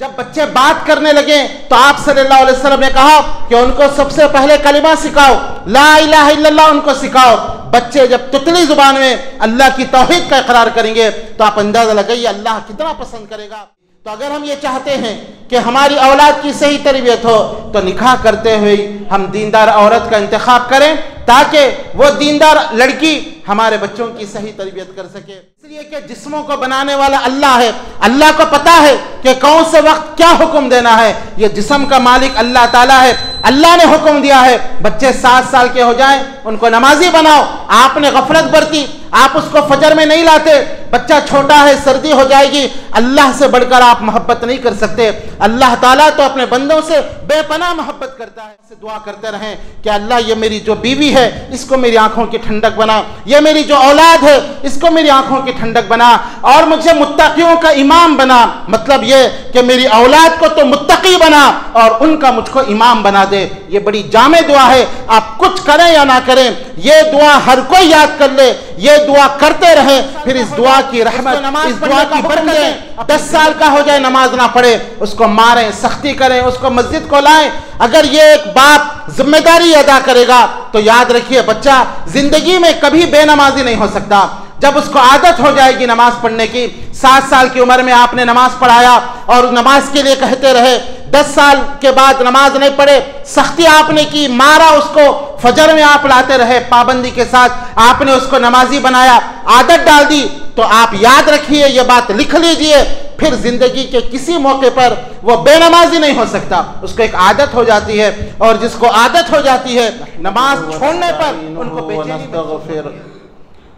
जब बच्चे बात करने लगे तो आप सल्लल्लाहु अलैहि वसल्लम ने कहा कि उनको सबसे पहले कलिमा सिखाओ, ला इलाहा इल्लल्लाह उनको सिखाओ। बच्चे जब तुतली जुबान में अल्लाह की तौहीद का इकरार करेंगे तो आप अंदाजा लगाइए अल्लाह कितना पसंद करेगा। तो अगर हम ये चाहते हैं कि हमारी औलाद की सही तरबियत हो तो निकाह करते हुए हम दीनदार औरत का इंतखाब करें ताकि वो दीनदार लड़की हमारे बच्चों की सही तरबियत कर सके। इसलिए कि जिस्मों को बनाने वाला अल्लाह है, अल्लाह को पता है कि कौन से वक्त क्या हुक्म देना है। ये जिस्म का मालिक अल्लाह ताला है। अल्लाह ने हुक्म दिया है बच्चे 7 साल के हो जाएं उनको नमाजी बनाओ। आपने गफलत बरती, आप उसको फजर में नहीं लाते, बच्चा छोटा है सर्दी हो जाएगी, अल्लाह से बढ़कर आप मोहब्बत नहीं कर सकते। अल्लाह ताला तो अपने बंदों से बेपनाह मोहब्बत करता है। से दुआ करते रहें कि अल्लाह ये मेरी जो बीवी है इसको मेरी आंखों की ठंडक बना, ये मेरी जो औलाद है इसको मेरी आंखों की ठंडक बना और मुझे मुत्तकियों का इमाम बना। मतलब ये कि मेरी औलाद को तो मुत्तकी बना और उनका मुझको इमाम बना दे। ये बड़ी जामे दुआ है, आप कुछ करें या ना करें ये दुआ हर कोई याद कर ले, ये दुआ करते रहे, फिर इस दुआ की रहमत, इस दुआ की बरकत। 10 साल का हो जाए नमाज ना पढ़े उसको मारें, सख्ती करें, उसको मस्जिद को लाएं। अगर ये एक बाप जिम्मेदारी अदा करेगा तो याद रखिए बच्चा जिंदगी में कभी बेनमाजी नहीं हो सकता। जब उसको आदत हो जाएगी नमाज पढ़ने की, 7 साल की उम्र में आपने नमाज पढ़ाया और नमाज के लिए कहते रहे, 10 साल के बाद नमाज नहीं पढ़े, सख्ती आपने की, मारा उसको, फजर में आप लाते रहे पाबंदी के साथ, आपने उसको नमाजी बनाया, आदत डाल दी, तो आप याद रखिए ये बात लिख लीजिए, फिर जिंदगी के किसी मौके पर वो बेनमाजी नहीं हो सकता। उसको एक आदत हो जाती है और जिसको आदत हो जाती है नमाज छोड़ने पर उनको बेचैनी।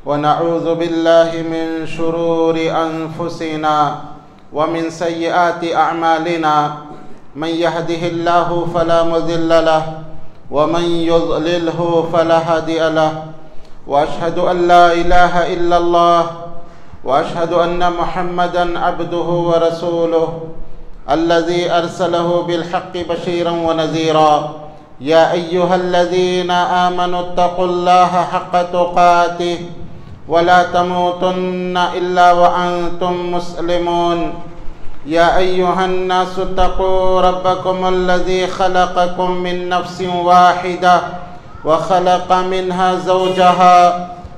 वनऊज़ु बिल्लाहि मिन शुरूरि अनफुसिना व मिन सय्यिआति अअमालिना मन यहदिहिल्लाहु फला मुज़िल्ल लहु व मन युज़लिल्हु फला हादिय लहु व अशहदु अन ला इलाहा इल्लल्लाह व अशहदु अन्न मुहम्मदन अब्दुहु व रसूलुहु अल्लज़ी अरसलहु बिलहक़्क़ि बशीरन व नज़ीरा। या अय्युहल्लज़ीना आमनुत्तक़ुल्लाहा हक़्क़ तुक़ातिह वला तमूतुन्ना इल्ला व अंतुम मुस्लिमून। या अय्युहन्नासु तक़ू रब्बकुमुल्लज़ी ख़लक़कुम मिन नफ़्सिन वाहिदा व ख़लक़ मिन्हा ज़ौजहा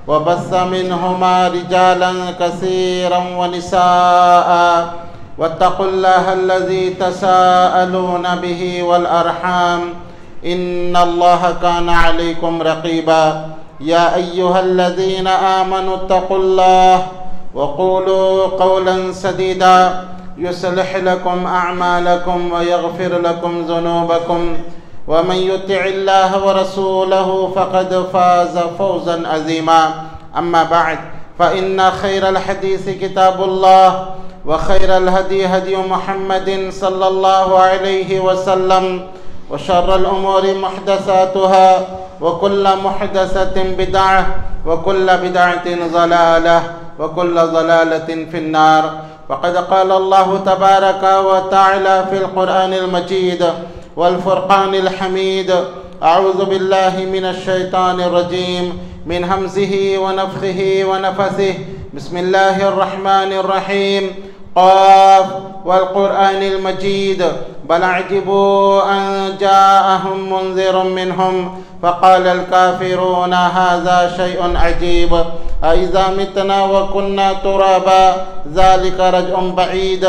व बस्स मिन्हुमा रिजालन कसीरन व निसाअ वत्तक़ुल्लाहा अल्लज़ी तसाअलून बिही वल अरहाम इन्नल्लाहा काना अलैकुम रक़ीबा। या अय्युहल्लज़ीना आमनुत्तक़ुल्लाह व क़ूलू क़ौलन सदीदा युस्लिह लकुम अअमालकुम व यग़फ़िर लकुम ज़ुनूबकुम व मन युतिइल्लाह व रसूलहु फ़क़द फ़ाज़ फ़ौज़न अज़ीमा। अम्मा बअद फ़इन्न खैरल हदीस किताबुल्लाह व खैरल हदी हदी मुहम्मदिन सल्लल्लाहु अलैहि वसल्लम व शर्रल उमूरि मुहदसातुहा व कुल्ल मुहदसतिन बिदअह व कुल्ल बिदअतिन ज़लालह व कुल्ल ज़लालतिन फिन्नार। फ़क़द क़ाल अल्लाहु तबारक व तआला फ़िल क़ुरआनिल मजीद वल फ़ुरक़ानिल हमीद। अऊज़ु बिल्लाहि मिनश शैतानिर रजीम मिन हम्ज़िहि व नफ़्ख़िहि व नफ़सिहि। बिस्मिल्लाहिर रहमानिर रहीम। क़ाफ़ वल क़ुरआनिल मजीद बल अजिबू अन जाअहुम मुनज़िरुम मिनहुम फ़क़ालल काफ़िरूना हाज़ा शैउन अजीब। अइज़ा मितना व कुन्ना तुराबा ज़ालिका रज्उन बईद।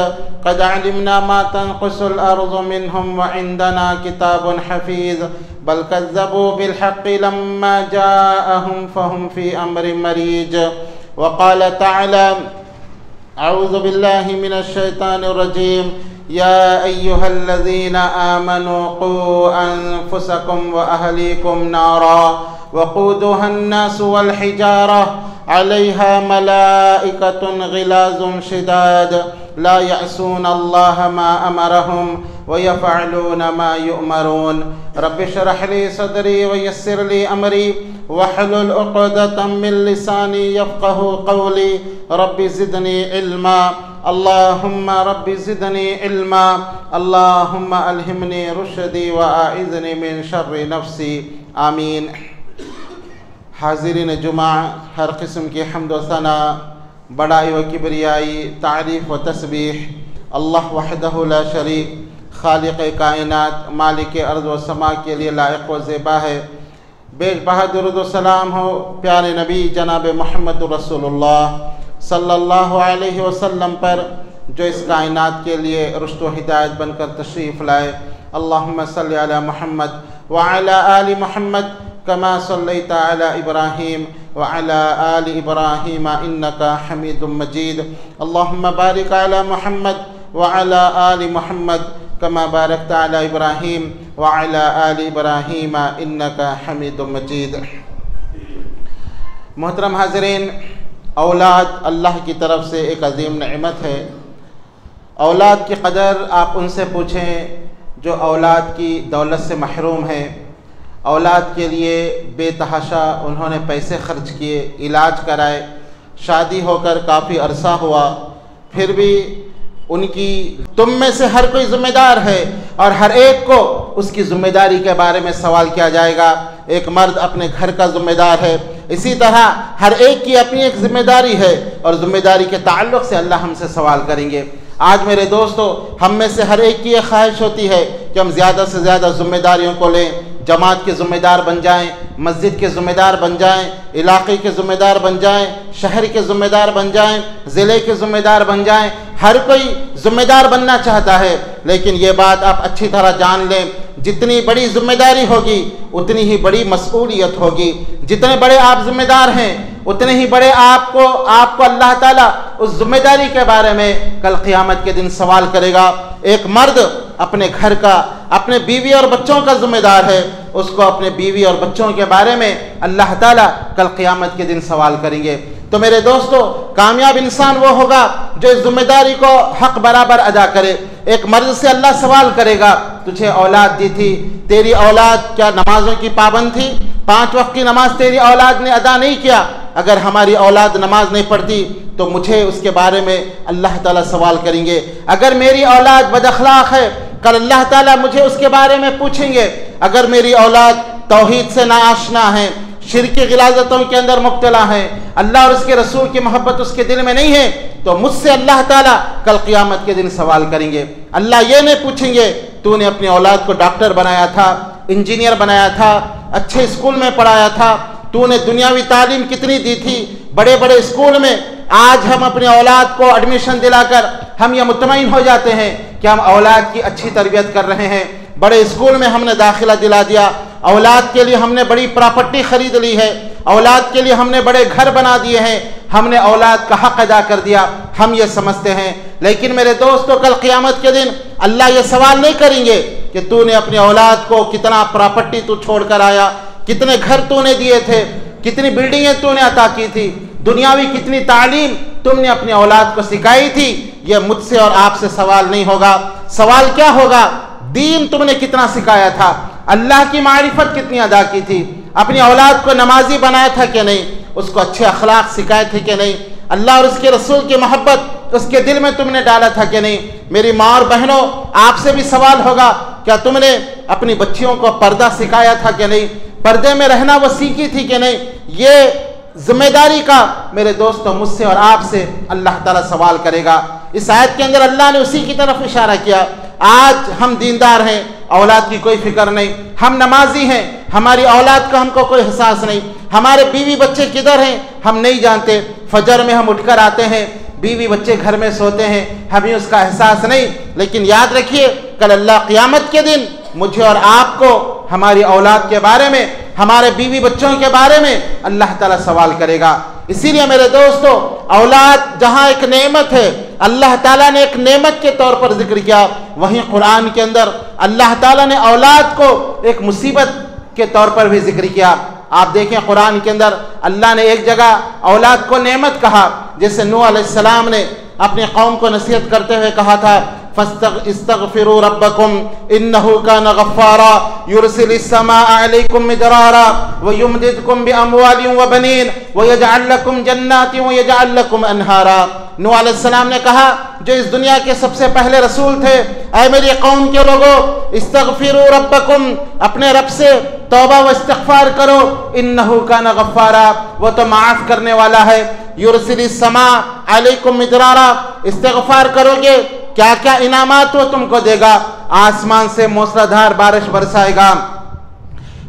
क़द अलिमना मा तनक़ुसुल अर्ज़ु मिनहुम व इंदना किताबुन हफ़ीज़। बल कज़्ज़बू बिलहक़्क़ि लम्मा जाअहुम फ़हुम फ़ी अम्रिन मरीज। व क़ाल तआला अऊज़ु बिल्लाहि मिनश शैतानिर रजीम। या अय्युहल्लज़ीना आमनू क़ू अन्फुसकुम व अहलीकुम नारा वक़ूदुहा अन्नासु वल हिजारा अलैहा मलाइकतुन ग़िलाज़ुन शिदाद ला यअसूना अल्लाह मा अमरहुम व यफ़अलून मा युअमरून। रब्बि इश्रह ली सदरी व यस्सिर ली अमरी वहलुल उक़दतम मिन लिसानी यफ़क़हू क़ौली। रब्बि ज़िदनी इल्मा अल्लाहुम्मा रब्बि ज़िदनी इल्मा अल्लाहुम्मा अल्हिमनी रुश्दी व आइज़नी मिन शर्रि नफ़्सी आमीन। हाज़िरीन जुमा, हर किस्म की हम्द व सना, बड़ाई व किबरियाई, तारीफ़ व तस्बीह अल्लाह वहदहु ला शरीक खालिक कायनात मालिक अर्ज़ व समा के लिए लायक व ज़ेबा है। बेबहा दुरूद व सलाम हो प्यारे नबी जनाब मोहम्मद रसूलुल्लाह सल्लल्लाहु अलैहि वसल्लम पर, जो इस कायनात के लिए रुश्द व हिदायत बनकर तशरीफ़ लाए। अल्लाहुम्मा सल्लि अला मुहम्मद व अला आलि मुहम्मद कमा सल्लैता अला इब्राहीम व अला आलि इब्राहीम इन्नका हमीदुम मजीद। अल्लाहुम्मा बारिक अला मुहम्मद व अला आलि मुहम्मद कमा बारकता अला इब्राहीम व अला आलि इब्राहीम इन्नका हमीदुम मजीद। मोहतरम हाज़रीन, औलाद अल्लाह की तरफ से एक अजीम नेमत है। औलाद की कदर आप उनसे पूछें जो औलाद की दौलत से महरूम हैं। औलाद के लिए बेतहाशा उन्होंने पैसे खर्च किए, इलाज कराए, शादी होकर काफ़ी अरसा हुआ, फिर भी उनकी तुम में से हर कोई ज़िम्मेदार है और हर एक को उसकी ज़िम्मेदारी के बारे में सवाल किया जाएगा। एक मर्द अपने घर का ज़िम्मेदार है, इसी तरह हर एक की अपनी एक ज़िम्मेदारी है और ज़िम्मेदारी के ताल्लुक़ से अल्लाह हमसे सवाल करेंगे। आज मेरे दोस्तों, हम में से हर एक की ये ख्वाहिश होती है कि हम ज़्यादा से ज़्यादा ज़िम्मेदारियों को लें, जमात के ज़िम्मेदार बन जाएं, मस्जिद के ज़िम्मेदार बन जाएं, इलाक़े के ज़िम्मेदार बन जाएं, शहर के ज़िम्मेदार बन जाएं, ज़िले के ज़िम्मेदार बन जाएं। हर कोई ज़िम्मेदार बनना चाहता है, लेकिन ये बात आप अच्छी तरह जान लें, जितनी बड़ी ज़िम्मेदारी होगी उतनी ही बड़ी मसऊलियत होगी। जितने बड़े आप ज़िम्मेदार हैं उतने ही बड़े आपको अल्लाह ताला उस ज़िम्मेदारी के बारे में कल क़यामत के दिन सवाल करेगा। एक मर्द अपने घर का, अपने बीवी और बच्चों का ज़िम्मेदार है, उसको अपने बीवी और बच्चों के बारे में अल्लाह ताला कल क़यामत के दिन सवाल करेंगे। तो मेरे दोस्तों, कामयाब इंसान वो होगा जो इस ज़िम्मेदारी को हक़ बराबर अदा करे। एक मर्द से अल्लाह सवाल करेगा, तुझे औलाद दी थी, तेरी औलाद क्या नमाज़ों की पाबंद थी? 5 वक्त की नमाज तेरी औलाद ने अदा नहीं किया। अगर हमारी औलाद नमाज नहीं पढ़ती तो मुझे उसके बारे में अल्लाह ताला सवाल करेंगे। अगर मेरी औलाद बदअखलाक है, कल अल्लाह ताला मुझे उसके बारे में पूछेंगे। अगर मेरी औलाद तौहीद से नाआशना है, शिर्क की गिलाज़तों के अंदर मुब्तला है, अल्लाह और उसके रसूल की मोहब्बत उसके दिल में नहीं है, तो मुझसे अल्लाह ताला कल क़यामत के दिन सवाल करेंगे। अल्लाह ये नहीं पूछेंगे तूने अपनी औलाद को डॉक्टर बनाया था, इंजीनियर बनाया था, अच्छे स्कूल में पढ़ाया था, तूने दुनियावी तालीम कितनी दी थी बड़े बड़े स्कूल में। आज हम अपनी औलाद को एडमिशन दिलाकर हम ये मुतमईन हो जाते हैं कि हम औलाद की अच्छी तरबियत कर रहे हैं। बड़े स्कूल में हमने दाखिला दिला दिया, औलाद के लिए हमने बड़ी प्रॉपर्टी खरीद ली है, औलाद के लिए हमने बड़े घर बना दिए हैं, हमने औलाद का हक़ अदा कर दिया, हम ये समझते हैं। लेकिन मेरे दोस्तों, कल क़यामत के दिन अल्लाह ये सवाल नहीं करेंगे कि तूने अपनी औलाद को कितना प्रॉपर्टी तू छोड़ कर आया, कितने घर तूने दिए थे, कितनी बिल्डिंगें तूने अता की थी, दुनियावी कितनी तालीम तुमने अपनी औलाद को सिखाई थी। ये मुझसे और आपसे सवाल नहीं होगा। सवाल क्या होगा? दीन तुमने कितना सिखाया था, अल्लाह की मारिफत कितनी अदा की थी, अपनी औलाद को नमाजी बनाया था कि नहीं, उसको अच्छे अखलाक सिखाए थे कि नहीं, अल्लाह और उसके रसूल की मोहब्बत उसके दिल में तुमने डाला था कि नहीं। मेरी माँ और बहनों, आपसे भी सवाल होगा, क्या तुमने अपनी बच्चियों को पर्दा सिखाया था कि नहीं, पर्दे में रहना वो सीखी थी कि नहीं। ये जिम्मेदारी का मेरे दोस्तों मुझसे और आपसे अल्लाह ताला सवाल करेगा। इस आयत के अंदर अल्लाह ने उसी की तरफ इशारा किया। आज हम दीनदार हैं, औलाद की कोई फिक्र नहीं, हम नमाजी हैं, हमारी औलाद का हमको कोई एहसास नहीं, हमारे बीवी बच्चे किधर हैं हम नहीं जानते। फजर में हम उठकर आते हैं, बीवी बच्चे घर में सोते हैं, हमें उसका एहसास नहीं। लेकिन याद रखिए, कल अल्लाह क़यामत के दिन मुझे और आपको हमारी औलाद के बारे में, हमारे बीवी बच्चों के बारे में अल्लाह ताला सवाल करेगा। इसीलिए मेरे दोस्तों, औलाद जहाँ एक नेमत है, अल्लाह ताला ने एक नेमत के तौर पर जिक्र किया, वहीं कुरान के अंदर अल्लाह ताला ने औलाद को एक मुसीबत के तौर पर भी जिक्र किया। आप देखें, कुरान के अंदर अल्लाह ने एक जगह औलाद को नेमत कहा, जैसे नूह अलैहिस्सलाम ने अपने कौम को नसीहत करते हुए कहा था, इस्तगफिरू रब्बकुम इन्नहु कान गफ्फारा युरसिलिस समाअ अलैकुम मिदरारा व युमदिदकुम बिअमवालिन व बनीन व यजअल लकुम जन्नातिन व यजअल लकुम अनहारा। नूह अलैहिस्सलाम ने कहा, जो इस दुनिया के सबसे पहले रसूल थे, ऐ मेरी कौम के लोगों, इस्तगफिरू रब्बकुम, अपने रब से तौबा व इस्तिग़फ़ार करो, इन्नहु कान गफ्फारा, वो तो माफ़ करने वाला है, युरसिलिस समा अलैकुम मिदरारा, इस्तिग़फ़ार करोगे क्या क्या इनामात वो तुमको देगा, आसमान से मूसलाधार बारिश बरसाएगा।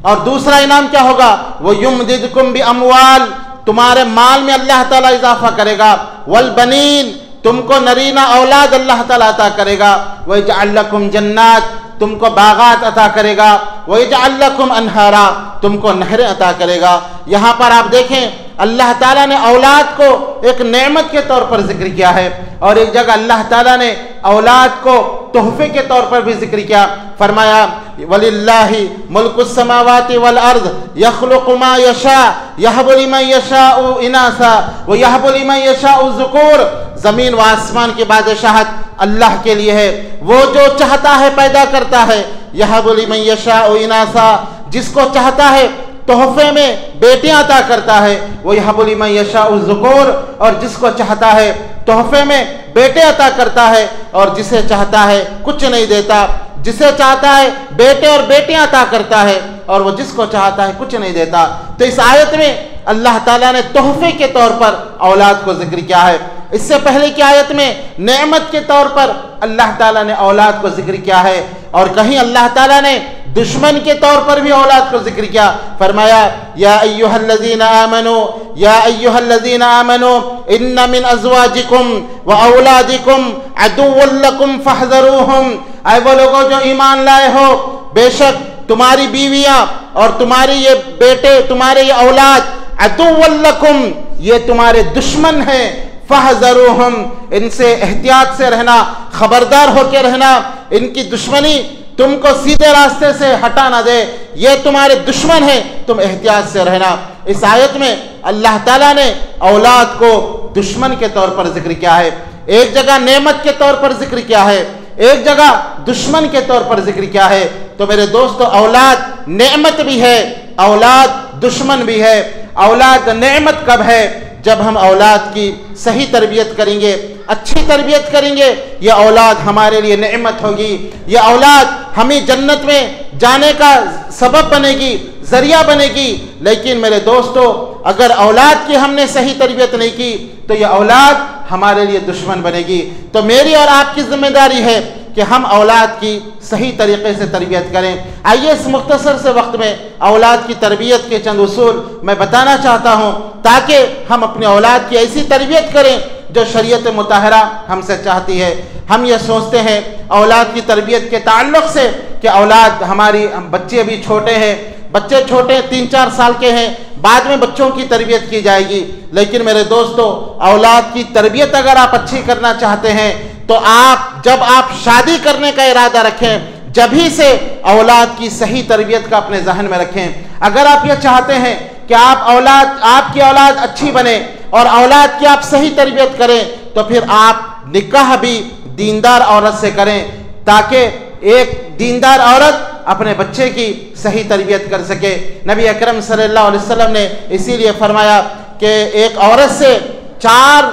और दूसरा इनाम क्या होगा, वो युमदिदकुम बि अमवाल, तुम्हारे माल में अल्लाह ताला इजाफा करेगा, वल बनीन, तुमको नरीना औलाद अल्लाह ताला अता करेगा, व यजअल लकुम जन्नात, तुमको बागात अता करेगा, व यजअल लकुम अनहारा, तुमको नहरें अता करेगा। यहाँ पर आप देखें अल्लाह ताला ने औलाद को एक नेमत के तौर पर जिक्र किया है, और एक जगह अल्लाह ताला ने औलाद को तोहफे के तौर पर भी जिक्र किया। फरमाया वलिल्लाहि मुल्कुस समावाति वल अर्द यख्लुकु मा यशा यहबु लिमन यशाउ इनासा व यहबु लिमन यशाउ ज़ुकूर, ज़मीन व आसमान की बादशाहत अल्लाह के लिए है, वो जो चाहता है पैदा करता है। यहबु लिमन यशाउ इनासा, जिसको चाहता है तोहफे में बेटियां अता करता है, वो यहबु लिमन यशाउ ज़ुकूर, और जिसको चाहता है तोहफे में बेटे अता करता है, और जिसे चाहता है कुछ नहीं देता। जिसे चाहता है बेटे और बेटियां अता करता है, और वो जिसको चाहता है कुछ नहीं देता। तो इस आयत में अल्लाह ताला ने तोहफे के तौर पर औलाद को जिक्र किया है। इससे पहले की आयत में नेमत के तौर पर अल्लाह ताला ने औलाद को जिक्र किया है, और कहीं अल्लाह ताला ने दुश्मन के तौर पर भी औलाद को जिक्र किया। फरमाया या अय्युहल्लज़ीना आमनू या अय्युहल्लज़ीना आमनू इन्ना मिन अज़वाजिकुम व औलादिकुम अदुव्वुल लकुम फहज़रूहुम, ऐ वो लोगों जो ईमान लाए हो, बेशक तुम्हारी बीवियां और तुम्हारी ये बेटे, तुम्हारे ये औलाद, अदुव्वुल लकुम, ये तुम्हारे दुश्मन हैं, फहज़रूहुम, इनसे एहतियात से रहना, खबरदार होकर रहना, इनकी दुश्मनी तुमको सीधे रास्ते से हटा ना दे, ये तुम्हारे दुश्मन हैं, तुम एहतियात से रहना। इस आयत में अल्लाह ताला ने औलाद को दुश्मन के तौर पर जिक्र किया है, एक जगह नेमत के तौर पर जिक्र किया है, एक जगह दुश्मन के तौर पर जिक्र किया है। तो मेरे दोस्तों, औलाद नेमत भी है, औलाद दुश्मन भी है। औलाद नेमत कब है, जब हम औलाद की सही तरबियत करेंगे, अच्छी तरबियत करेंगे, यह औलाद हमारे लिए नेमत होगी, यह औलाद हमें जन्नत में जाने का सबब बनेगी, जरिया बनेगी। लेकिन मेरे दोस्तों, अगर औलाद की हमने सही तरबियत नहीं की तो यह औलाद हमारे लिए दुश्मन बनेगी। तो मेरी और आपकी जिम्मेदारी है कि हम औलाद की सही तरीके से तरबियत करें। आइए इस मुख्तसर से वक्त में औलाद की तरबियत के चंद उसूल मैं बताना चाहता हूँ, ताकि हम अपने औलाद की ऐसी तरबियत करें जो शरीयत मुताहरा हमसे चाहती है। हम ये सोचते हैं औलाद की तरबियत के ताल्लुक़ से कि औलाद हमारी, बच्चे अभी छोटे हैं, बच्चे छोटे 3-4 साल के हैं, बाद में बच्चों की तरबियत की जाएगी। लेकिन मेरे दोस्तों, औलाद की तरबियत अगर आप अच्छी करना चाहते हैं तो आप जब आप शादी करने का इरादा रखें, जभी से औलाद की सही तरबियत का अपने जहन में रखें। अगर आप ये चाहते हैं कि आपकी औलाद अच्छी बने और औलाद की आप सही तरबियत करें, तो फिर आप निकाह भी दीनदार औरत से करें, ताकि एक दीनदार औरत अपने बच्चे की सही तरबियत कर सके। नबी अकरम सल्लल्लाहु अलैहि वसल्लम ने इसीलिए फरमाया कि एक औरत से 4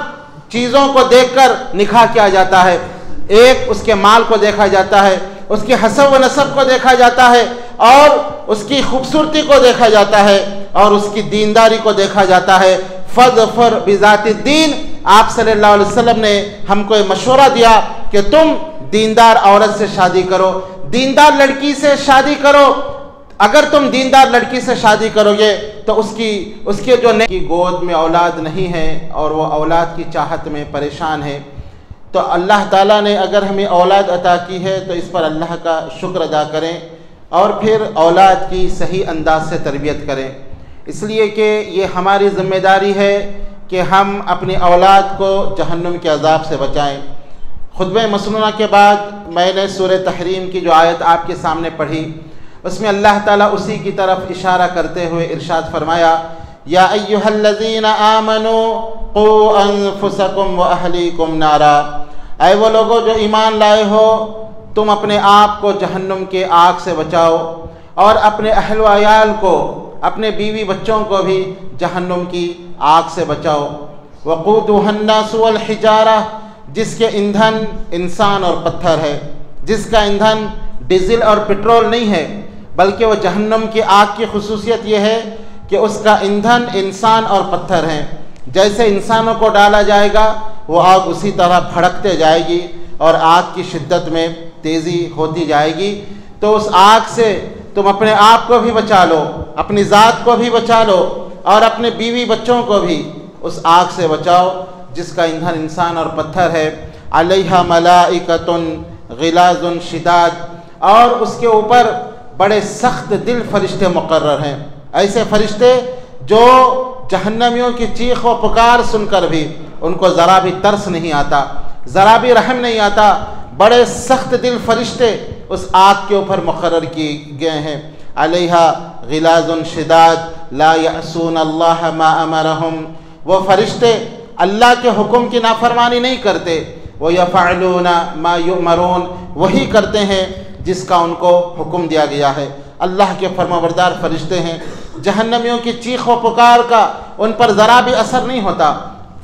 चीज़ों को देखकर निकाह किया जाता है। एक, उसके माल को देखा जाता है, उसके हसब व नसब को देखा जाता है, और उसकी खूबसूरती को देखा जाता है, और उसकी दीनदारी को देखा जाता है। फज़फर बिज़ाति दीन, आप सल्लल्लाहु अलैहि वसल्लम ने हमको मशवरा दिया कि तुम दीनदार औरत से शादी करो, दीनदार लड़की से शादी करो। अगर तुम दीनदार लड़की से शादी करोगे तो उसके जो की गोद में औलाद नहीं है और वो औलाद की चाहत में परेशान है, तो अल्लाह ताला ने अगर हमें औलाद अता की है तो इस पर अल्लाह का शुक्र अदा करें, और फिर औलाद की सही अंदाज से तरबियत करें। इसलिए कि ये हमारी ज़िम्मेदारी है कि हम अपनी औलाद को जहन्नुम के अज़ाब से बचाएं। खुतबे मसनूना के बाद मैंने सूरह तहरीम की जो आयत आपके सामने पढ़ी, उसमें अल्लाह ताला उसी की तरफ इशारा करते हुए इरशाद फरमाया, या अय्युहल्लज़ीना आमनू क़ू अनफुसकुम व अहलीकुम नारा, ऐ वो लोगों जो ईमान लाए हो, तुम अपने आप को जहन्नुम के आग से बचाओ, और अपने अहल व अयाल को, अपने बीवी बच्चों को भी जहन्नुम की आग से बचाओ। वक़ूदुहन्नासु वल हिजारा, जिसके ईंधन इंसान और पत्थर है, जिसका ईंधन डीजल और पेट्रोल नहीं है, बल्कि वो जहन्नुम की आग की खुसूसियत यह है कि उसका ईंधन इंसान और पत्थर हैं। जैसे इंसानों को डाला जाएगा वो आग उसी तरह भड़कते जाएगी, और आग की शिद्दत में तेज़ी होती जाएगी। तो उस आग से तुम अपने आप को भी बचा लो, अपनी ज़ात को भी बचा लो और अपने बीवी बच्चों को भी उस आग से बचाओ जिसका ईंधन इंसान और पत्थर है। अलैहा मलाइकतुन गिलाजुन शिदाद, और उसके ऊपर बड़े सख्त दिल फरिश्ते मुकर्रर हैं। ऐसे फरिश्ते जो जहन्नमियों की चीख व पुकार सुनकर भी उनको ज़रा भी तरस नहीं आता, ज़रा भी रहम नहीं आता। बड़े सख्त दिल फरिश्ते उस आग के ऊपर मुकर्रर किए गए हैं। अलैहा गिलाजुन शिदाद ला यअसून अल्लाह मा अमरहुम, वो फरिश्ते अल्लाह के हुक्म की नाफरमानी नहीं करते। वो यफ़अलूना मा युमरून, वही करते हैं जिसका उनको हुक्म दिया गया है। अल्लाह के फरमाबरदार फरिश्ते हैं। जहन्नमियों की चीख व पुकार का उन पर ज़रा भी असर नहीं होता।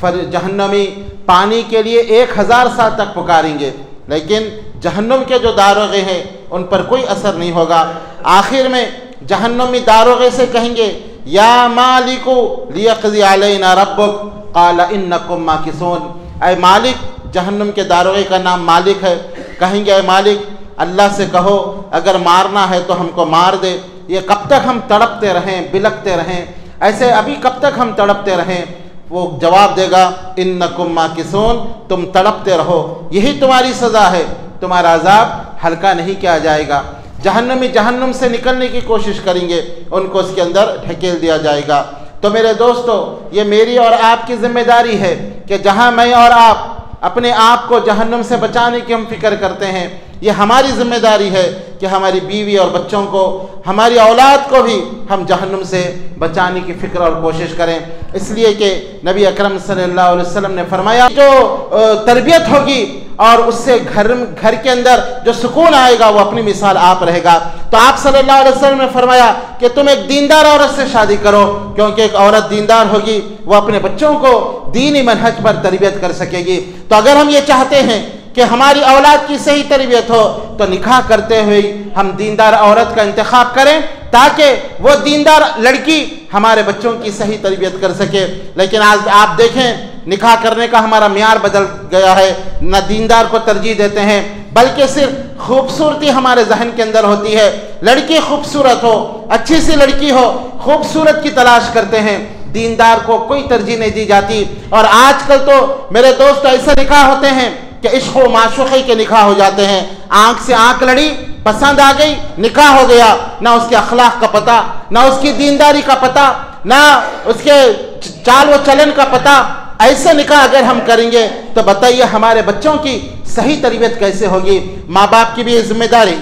जहन्नमी पानी के लिए 1000 साल तक पुकारेंगे, लेकिन जहन्नुम के जो दारोगे हैं उन पर कोई असर नहीं होगा। आखिर में जहन्नमी दारोगे से कहेंगे, या मालिकु लियक़ज़ी अलैना रब्बुक क़ाल इन्नकुम माकिसून। ऐ मालिक, जहन्नुम के दारोगे का नाम मालिक है। कहेंगे, ऐ मालिक, अल्लाह से कहो अगर मारना है तो हमको मार दे। ये कब तक हम तड़पते रहें, बिलकते रहें, ऐसे अभी कब तक हम तड़पते रहें? वो जवाब देगा, इन्नकुम माकिसून, तुम तड़पते रहो, यही तुम्हारी सज़ा है, तुम्हारा अज़ाब हल्का नहीं किया जाएगा। जहन्नमी जहन्नुम से निकलने की कोशिश करेंगे, उनको उसके अंदर ढकेल दिया जाएगा। तो मेरे दोस्तों, ये मेरी और आपकी जिम्मेदारी है कि जहाँ मैं और आप अपने आप को जहन्नुम से बचाने की हम फिक्र करते हैं, ये हमारी जिम्मेदारी है कि हमारी बीवी और बच्चों को, हमारी औलाद को भी हम जहन्नुम से बचाने की फ़िक्र और कोशिश करें। इसलिए कि नबी अकरम सल्लल्लाहु अलैहि वसल्लम ने फरमाया, जो तरबियत होगी और उससे घर के अंदर जो सुकून आएगा वो अपनी मिसाल आप रहेगा। तो आप सल्लल्लाहु अलैहि वसल्लम ने फरमाया कि तुम एक दीनदार औरत से शादी करो, क्योंकि एक औरत दीनदार होगी वो अपने बच्चों को दीनी मनहज पर तरबियत कर सकेगी। तो अगर हम ये चाहते हैं कि हमारी औलाद की सही तरबियत हो तो निकाह करते हुए हम दीनदार औरत का इंतखाब करें, ताकि वो दीनदार लड़की हमारे बच्चों की सही तरबियत कर सके। लेकिन आज आप देखें, निकाह करने का हमारा मियार बदल गया है। न दीनदार को तरजीह देते हैं, बल्कि सिर्फ खूबसूरती हमारे जहन के अंदर होती है। लड़की खूबसूरत हो, अच्छी सी लड़की हो, खूबसूरत की तलाश करते हैं, दीनदार को कोई तरजीह नहीं दी जाती। और आजकल तो मेरे दोस्त ऐसे निकाह होते हैं कि इश्क व माशूक़ी के निकाह हो जाते हैं। आंख से आंख लड़ी, पसंद आ गई, निकाह हो गया, ना उसके अखलाक का पता, ना उसकी दीनदारी का पता, ना उसके चाल व चलन का पता। ऐसे निकाह अगर हम करेंगे तो बताइए हमारे बच्चों की सही तरबियत कैसे होगी? माँ बाप की भी ये जिम्मेदारी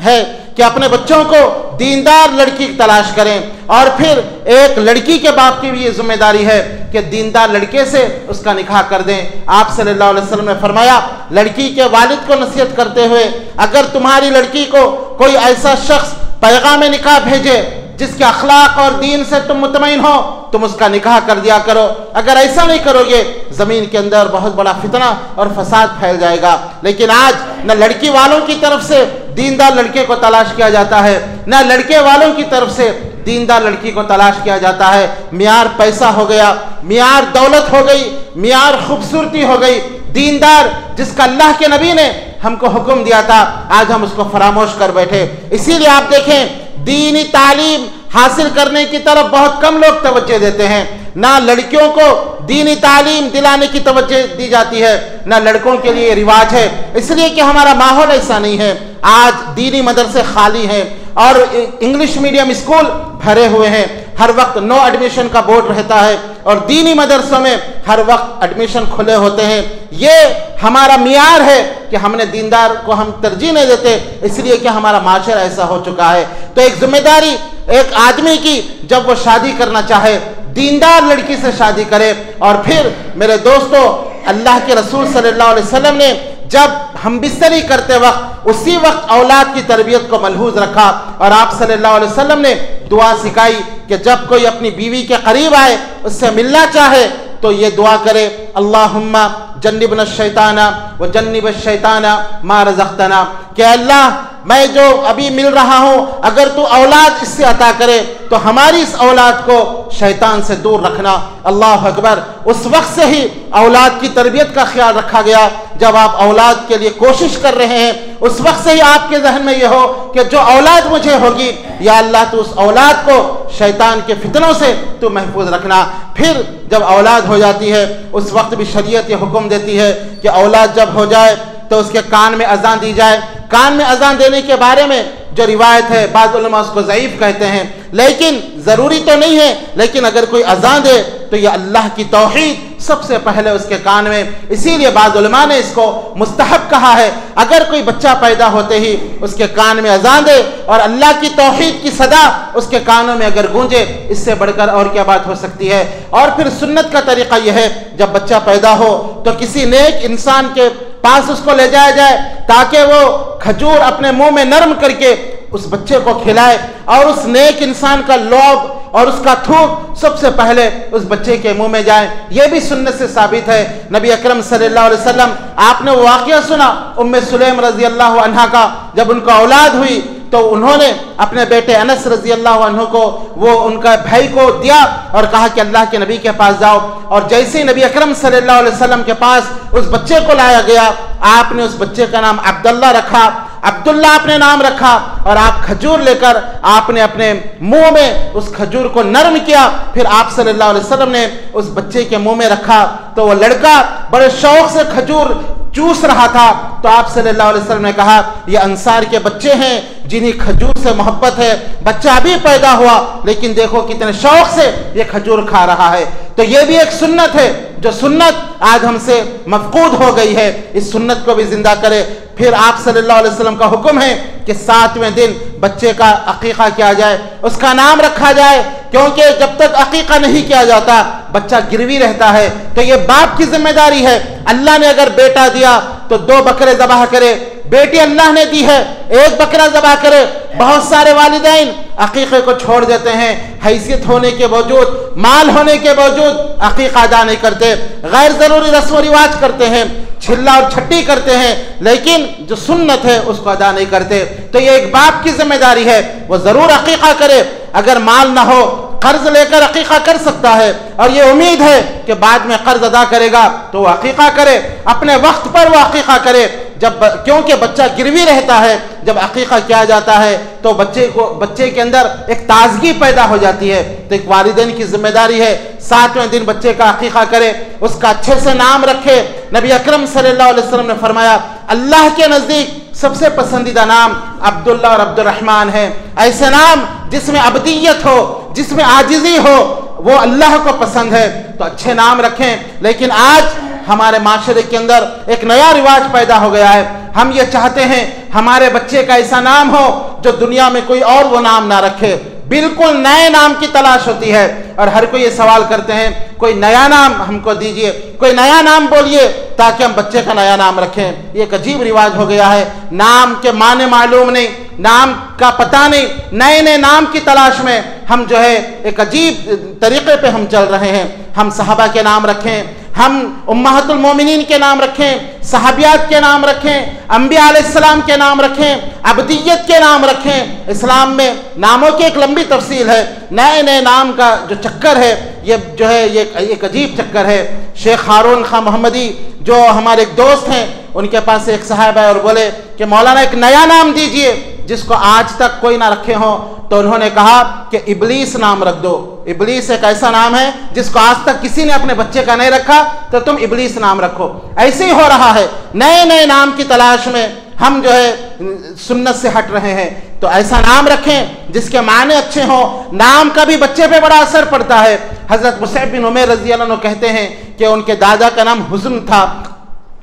है कि अपने बच्चों को दीनदार लड़की की तलाश करें। और फिर एक लड़की के बाप की भी ये जिम्मेदारी है कि दीनदार लड़के से उसका निकाह कर दें। आप सल्लल्लाहु अलैहि वसल्लम ने फरमाया, लड़की के वालिद को नसीहत करते हुए, अगर तुम्हारी लड़की को कोई ऐसा शख्स पैगाम निकाह भेजे जिसके अखलाक और दीन से तुम मुतमईन हो, तुम उसका निकाह कर दिया करो। अगर ऐसा नहीं करोगे, ज़मीन के अंदर बहुत बड़ा फितना और फसाद फैल जाएगा। लेकिन आज न लड़की वालों की तरफ से दीनदार लड़के को तलाश किया जाता है, न लड़के वालों की तरफ से दीनदार लड़की को तलाश किया जाता है। मियार पैसा हो गया, मियार दौलत हो गई, मियार खूबसूरती हो गई। दीनदार जिसका अल्लाह के नबी ने हमको हुक्म दिया था, आज हम उसको फरामोश कर बैठे। इसीलिए आप देखें, दीनी तालीम हासिल करने की तरफ बहुत कम लोग तवज्जो देते हैं। ना लड़कियों को दीनी तालीम दिलाने की तवज्जो दी जाती है, ना लड़कों के लिए रिवाज है, इसलिए कि हमारा माहौल ऐसा नहीं है। आज दीनी मदरसे खाली हैं और इंग्लिश मीडियम स्कूल भरे हुए हैं। हर वक्त नो एडमिशन का बोर्ड रहता है और दीनी मदरसों में हर वक्त एडमिशन खुले होते हैं। ये हमारा मियार है कि हमने दीनदार को हम तरजीह नहीं देते, इसलिए कि हमारा माशरा ऐसा हो चुका है। तो एक जिम्मेदारी एक आदमी की, जब वो शादी करना चाहे दीनदार लड़की से शादी करे। और फिर मेरे दोस्तों, अल्लाह के रसूल सल्लल्लाहु अलैहि वसल्लम ने जब हम बिस्तरी करते वक्त उसी वक्त औलाद की तरबियत को मलहूज रखा और आप सल्लल्लाहु अलैहि वसल्लम ने दुआ सिखाई कि जब कोई अपनी बीवी के करीब आए, उससे मिलना चाहे, तो ये दुआ करे, अल्लाहुम्मा जन्निबना शैताना व जन्निब शैताना मा रज़क़तना, कि अल्लाह मैं जो अभी मिल रहा हूँ, अगर तू औलाद इससे अता करे तो हमारी इस औलाद को शैतान से दूर रखना। अल्लाह अकबर। उस वक्त से ही औलाद की तरबियत का ख्याल रखा गया। जब आप औलाद के लिए कोशिश कर रहे हैं, उस वक्त से ही आपके जहन में यह हो कि जो औलाद मुझे होगी, या अल्लाह तू उस औलाद को शैतान के फितनों से तू महफूज रखना। फिर जब औलाद हो जाती है, उस वक्त भी शरीयत ये हुक्म देती है कि औलाद जब हो जाए तो उसके कान में अजान दी जाए। कान में अजान देने के बारे में जो रिवायत है, बाज़ उलमा उसको ज़ईफ़ कहते हैं, लेकिन ज़रूरी तो नहीं है। लेकिन अगर कोई अजान दे तो यह अल्लाह की तौहीद सबसे पहले उसके कान में, इसीलिए बाज़ उलमा ने इसको मुस्तहब कहा है। अगर कोई बच्चा पैदा होते ही उसके कान में अजान दे और अल्लाह की तौहीद की सदा उसके कानों में अगर गूंजे, इससे बढ़कर और क्या बात हो सकती है। और फिर सुन्नत का तरीका यह है, जब बच्चा पैदा हो तो किसी नेक इंसान के पास उसको ले जाया जाए ताकि वो खजूर अपने मुंह में नरम करके उस बच्चे को खिलाए, और उस नेक इंसान का लौब और उसका थूक सबसे पहले उस बच्चे के मुंह में जाए। यह भी सुन्नत से साबित है। नबी अकरम सल्लल्लाहु अलैहि वसल्लम, आपने वो वाक़या सुना उम्मे सुलैम रज़ी अल्लाह अन्हा का, जब उनका औलाद हुई तो उन्होंने अपने बेटे अनस रज़ी अल्लाह अन्हु को, वो उनका भाई को दिया और कहा कि अल्लाह के नबी के पास जाओ। और जैसे ही नबी अकरम सल्लल्लाहु अलैहि वसल्लम के पास उस बच्चे को लाया गया, आपने उस बच्चे का नाम अब्दुल्ला रखा, अब्दुल्ला आपने नाम रखा, और आप खजूर लेकर आपने अपने मुंह में उस खजूर को नरम किया। फिर आप सल्लल्लाहु अलैहि वसल्लम ने उस बच्चे के मुंह में रखा तो वो लड़का बड़े शौक से खजूर चूस रहा था। तो आप सल्लल्लाहु अलैहि वसल्लम ने कहा, ये अंसार के बच्चे हैं जिन्हें खजूर से मोहब्बत है। बच्चा अभी पैदा हुआ लेकिन देखो कितने शौक से ये खजूर खा रहा है। तो ये भी एक सुन्नत है, जो सुन्नत आज हमसे मफकूद हो गई है। इस सुन्नत को भी जिंदा करे। फिर आप सल्लल्लाहु अलैहि वसल्लम का हुक्म है कि 7वें दिन बच्चे का अकीका किया जाए, उसका नाम रखा जाए, क्योंकि जब तक अकीका नहीं किया जाता बच्चा गिरवी रहता है। तो ये बाप की जिम्मेदारी है। अल्लाह ने अगर बेटा दिया तो 2 बकरे ज़बाह करे, बेटी अल्लाह ने दी है 1 बकरा ज़बाह करे। बहुत सारे वालिदैन अकीक़े को छोड़ देते हैं, हैसियत होने के बावजूद, माल होने के बावजूद अकीक़ा अदा नहीं करते, गैर ज़रूरी रस्म रिवाज करते हैं, छिल्ला और छट्टी करते हैं, लेकिन जो सुन्नत है उसको अदा नहीं करते। तो ये एक बाप की जिम्मेदारी है, वो ज़रूर अकीक़ा करे। अगर माल ना हो, कर्ज लेकर अकीक़ा कर सकता है, और ये उम्मीद है कि बाद में कर्ज अदा करेगा तो वो अकीक़ा करे, अपने वक्त पर वो अकीक़ा करे। जब क्योंकि बच्चा गिरवी रहता है, जब अकीक़ा किया जाता है तो बच्चे के अंदर एक ताजगी पैदा हो जाती है। तो एक वालिदैन की जिम्मेदारी है 7वें दिन बच्चे का अकीक़ा करे, उसका अच्छे से नाम रखे। नबी अकरम सल्लल्लाहु अलैहि वसल्लम ने फरमाया, अल्लाह के नज़दीक सबसे पसंदीदा नाम अब्दुल्ला और अब्दुर्रहमान है। ऐसे नाम जिसमें अबदियत हो, जिसमें आजिज़ी हो, वो अल्लाह को पसंद है। तो अच्छे नाम रखें। लेकिन आज हमारे माशरे के अंदर एक नया रिवाज पैदा हो गया है। हम ये चाहते हैं हमारे बच्चे का ऐसा नाम हो जो दुनिया में कोई और वो नाम ना रखे। बिल्कुल नए नाम की तलाश होती है, और हर कोई ये सवाल करते हैं, कोई नया नाम हमको दीजिए, कोई नया नाम बोलिए ताकि हम बच्चे का नया नाम रखें। ये एक अजीब रिवाज हो गया है। नाम के माने मालूम नहीं, नाम का पता नहीं, नए नए नाम की तलाश में हम जो है एक अजीब तरीके पे हम चल रहे हैं। हम सहाबा के नाम रखें, हम उम्महातुल मोमिनीन के नाम रखें, सहाबियात के नाम रखें, अंबिया अलैहिस्सलाम के नाम रखें, अबदियत के नाम रखें। इस्लाम में नामों की एक लंबी तफसील है। नए नए नाम का जो चक्कर है, ये जो है ये एक अजीब चक्कर है। शेख हारून खां मोहम्मदी जो हमारे एक दोस्त हैं, उनके पास एक साहब है और बोले कि मौलाना एक नया नाम दीजिए जिसको आज तक कोई ना रखे हो। तो उन्होंने कहा कि इबलीस नाम रख दो। इबलीस एक ऐसा नाम है जिसको आज तक किसी ने अपने बच्चे का नहीं रखा, तो तुम इबलीस नाम रखो। ऐसे ही हो रहा है, नए नए नाम की तलाश में हम जो है सुन्नत से हट रहे हैं। तो ऐसा नाम रखें जिसके माने अच्छे हों। नाम का भी बच्चे पे बड़ा असर पड़ता है। हजरत मुसअब बिन उमैर रज़ी अल्लाह अन्हु कहते हैं कि उनके दादा का नाम हुज़्न था।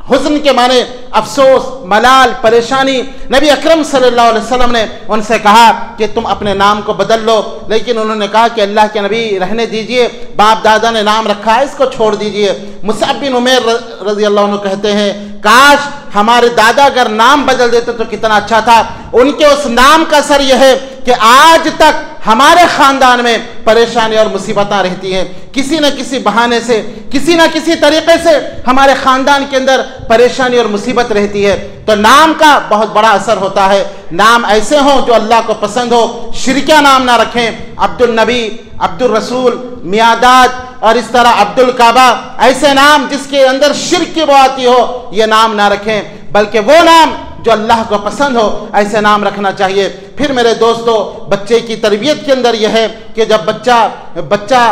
हुज़्न के माने अफसोस, मलाल, परेशानी। नबी अकरम सल्लल्लाहु अलैहि वसल्लम ने उनसे कहा कि तुम अपने नाम को बदल लो, लेकिन उन्होंने कहा कि अल्लाह के नबी रहने दीजिए, बाप दादा ने नाम रखा है, इसको छोड़ दीजिए। मुसअब बिन उमैर रज़ी अल्लाह अन्हु कहते हैं, काश हमारे दादा अगर नाम बदल देते तो कितना अच्छा था। उनके उस नाम का असर यह है कि आज तक हमारे ख़ानदान में परेशानी और मुसीबतें रहती हैं। किसी न किसी बहाने से, किसी न किसी तरीके से हमारे ख़ानदान के अंदर परेशानी और मुसीबत रहती है। तो तो नाम का बहुत बड़ा असर होता है। नाम ऐसे हों जो अल्लाह को पसंद हो, शिरकिया नाम ना रखें। अब्दुल नबी, अब्दुल रसूल, मियादाद और इस तरह अब्दुल काबा, ऐसे नाम जिसके अंदर शिर्क की बात हो, ये नाम ना रखें, बल्कि वो नाम जो अल्लाह को पसंद हो, ऐसे नाम रखना चाहिए। फिर मेरे दोस्तों, बच्चे की तरबियत के अंदर यह है कि जब बच्चा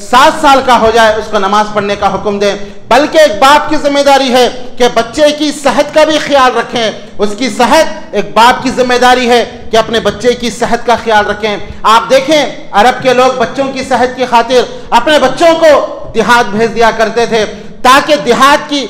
7 साल का हो जाए उसको नमाज पढ़ने का हुक्म दें, बल्कि एक बाप की जिम्मेदारी है कि बच्चे की सेहत का भी ख्याल रखें। उसकी सेहत एक बाप की जिम्मेदारी है कि अपने बच्चे की सेहत का ख्याल रखें। आप देखें, अरब के लोग बच्चों की सेहत की खातिर अपने बच्चों को देहात भेज दिया करते थे ताकि देहात की